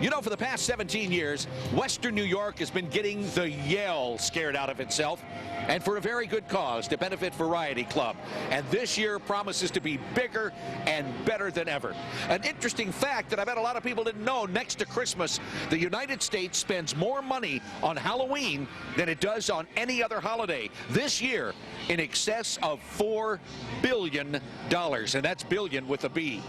You know, for the past 17 years, Western New York has been getting the yell scared out of itself, and for a very good cause, to benefit Variety Club. And this year promises to be bigger and better than ever. An interesting fact that I bet a lot of people didn't know, next to Christmas, the United States spends more money on Halloween than it does on any other holiday. This year, in excess of $4 billion, and that's billion with a B.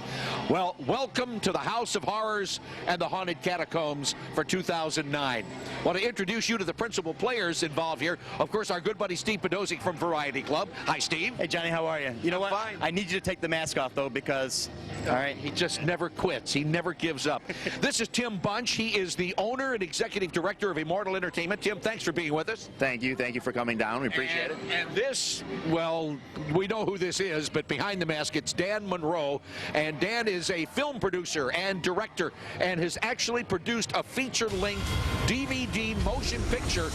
Well, welcome to the House of Horrors and the Haunted Catacombs for 2009. I want to introduce you to the principal players involved here. Of course, our good buddy Steve Podolsky from Variety Club. Hi, Steve. Hey, Johnny, how are you? You know what? Fine. I need you to take the mask off, though, because, all right. He just never quits. He never gives up. This is Tim Bunch. He is the owner and executive director of Immortal Entertainment. Tim, thanks for being with us. Thank you. Thank you for coming down. We appreciate it. And this, well, we know who this is, but behind the mask, it's Dan Monroe. And Dan is a film producer and director and has actually produced a feature-length DVD motion picture,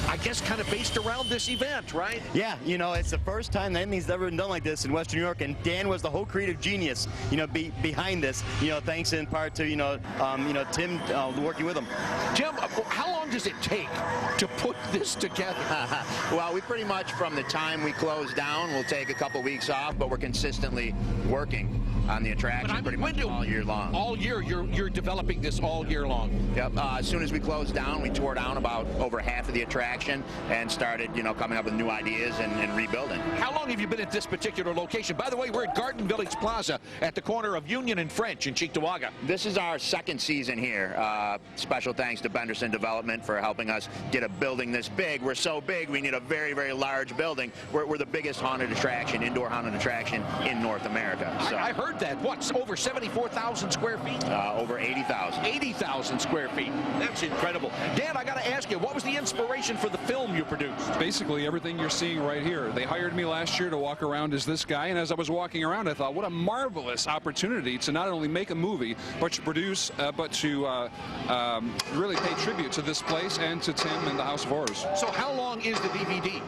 I guess kind of based around this event, right? Yeah, you know, it's the first time that anything's ever been done like this in Western New York, and Dan was the whole creative genius, you know, behind this, you know, thanks in part to, Tim working with him. Jim, how long does it take to put this together? Well, we pretty much, from the time we close down, we'll take a couple weeks off, but we're consistently working on the attraction pretty much all year long. All year, you're developing this all year long. Yep. As soon as we closed down, we tore down about over half of the attraction and started, coming up with new ideas and rebuilding. How long have you been at this particular location? By the way, we're at Garden Village Plaza at the corner of Union and French in Cheektowaga. This is our second season here. Special thanks to Benderson Development for helping us get a building this big. We're so big, we need a very, very large building. We're the biggest haunted attraction, indoor haunted attraction in North America. So. I heard that. What's over 74,000 square feet? Over 80,000. 80,000 square feet. That's incredible. Dan, I got to ask you, what was the inspiration for the film you produced? Basically everything you're seeing right here. They hired me last year to walk around as this guy, and as I was walking around, I thought, what a marvelous opportunity to not only make a movie, but to produce, but to really pay tribute to this place and to Tim and the House of Horrors. So how long is the DVD?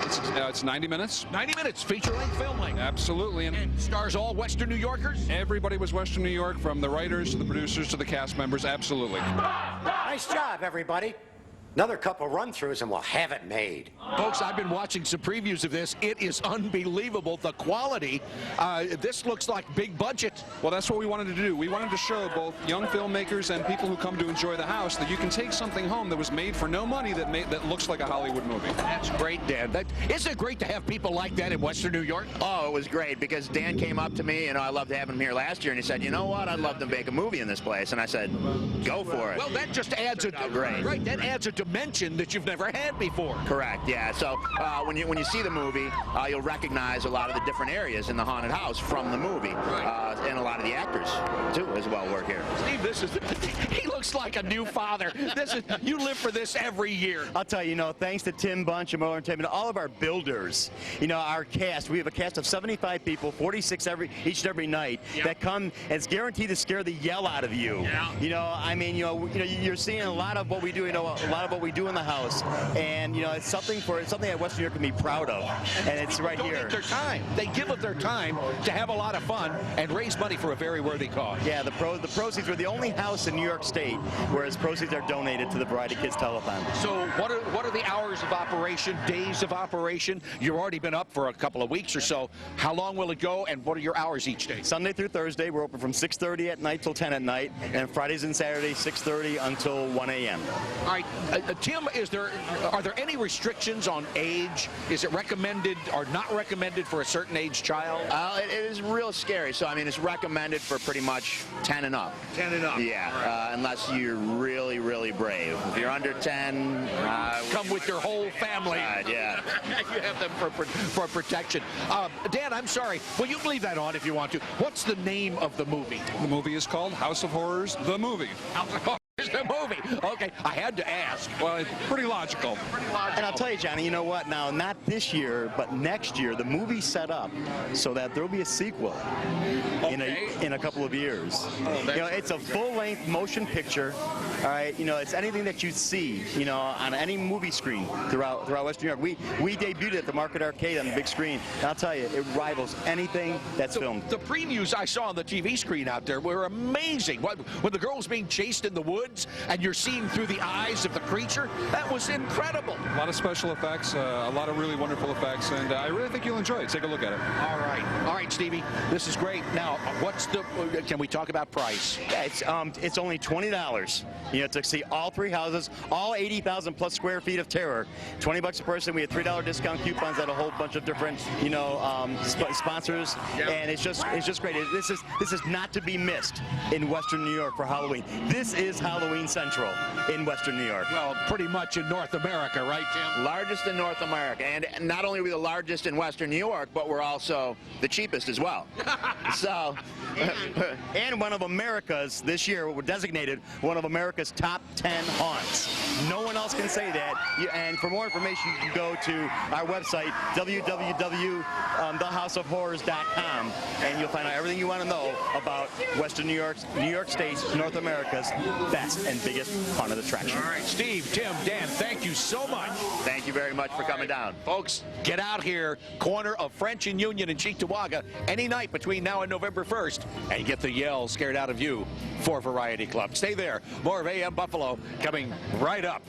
It's 90 minutes. 90 minutes, feature-length film length. Absolutely. And stars all Western New Yorkers? Everybody was Western New York, from the writers to the producers to the cast members. Absolutely. Nice job, everybody. Another couple run-throughs and we'll have it made. Folks, I've been watching some previews of this. It is unbelievable, the quality. This looks like big budget. Well, that's what we wanted to do. We wanted to show both young filmmakers and people who come to enjoy the house that you can take something home that was made for no money that looks like a Hollywood movie. That's great, Dan. Isn't it great to have people like that in Western New York? Oh, it was great, because Dan came up to me, I loved having him here last year, and he said, you know what, I'd love to make a movie in this place. And I said, go for it. Well, that just adds a dimension that you've never had before. Correct, yeah. So when you see the movie, you'll recognize a lot of the different areas in the haunted house from the movie. And a lot of the actors, too, as well, work here. Steve, he looks like a new father. You live for this every year. I'll tell you, thanks to Tim Bunch and Immortal Entertainment, all of our builders, our cast, we have a cast of 75 people, 46 each and every night, that come, and it's guaranteed to scare the yell out of you. Yeah. You're seeing a lot of what we do, a lot of what we do in the house, and it's something that Western New York can be proud of, and it's right here. Their time. They give up their time to have a lot of fun and raise money for a very worthy cause. Yeah, the proceeds were the only house in New York State where its proceeds are donated to the Variety Kids Telethon. So what are the hours of operation, days of operation? You've already been up for a couple of weeks or so. How long will it go, and what are your hours each day? Sunday through Thursday, we're open from 6:30 at night till 10 at night, and Fridays and Saturdays 6:30 until 1 a.m. All right, Tim, are there any restrictions on age? Is it recommended or not recommended for a certain age child? It is real scary. So, it's recommended for pretty much 10 and up. 10 and up. Yeah, right. Unless you're really, really brave. If you're under 10... come with your whole family. Yeah. You have them for protection. Dan, I'm sorry. Well, you can leave that on if you want to. What's the name of the movie? The movie is called House of Horrors, the movie. House of Horrors, the movie. Okay, I had to ask. Well, it's pretty logical. And I'll tell you, Johnny, you know what? Now, not this year, but next year, the movie's set up so that there'll be a sequel. Oh, in a couple of years. It's a full-length motion picture. All right, it's anything that you see, on any movie screen throughout Western New York. We debuted at the Market Arcade on the big screen, and I'll tell you, it rivals anything that's filmed. The previews I saw on the TV screen out there were amazing. When the girl's being chased in the woods and you're seeing through the eyes of the creature, that was incredible. A lot of special effects, a lot of really wonderful effects, and I really think you'll enjoy it. Take a look at it. All right, Stevie, this is great. Now, can we talk about price? Yeah, it's only $20. To see all three houses, all 80,000 plus square feet of terror. $20 a person. We have $3 discount coupons at a whole bunch of different, sponsors, and it's just great. This is not to be missed in Western New York for Halloween. This is Halloween Central in Western New York. Well, pretty much in North America, right, Tim? Largest in North America, and not only are we the largest in Western New York, but we're also the cheapest as well. So, and one of America's, this year, we're designated one of America's top 10 haunts. No one else can say that. And for more information, you can go to our website, www.thehouseofhorrors.com, and you'll find out everything you want to know about Western New York State's, North America's best and biggest haunted attraction. All right, Steve, Tim, Dan, thank you so much. Thank you very much for coming down. Folks, get out here, corner of French and Union in Cheektowaga, any night between now and November 1st, and get the yell scared out of you for Variety Club. Stay there. More of AM Buffalo coming right up.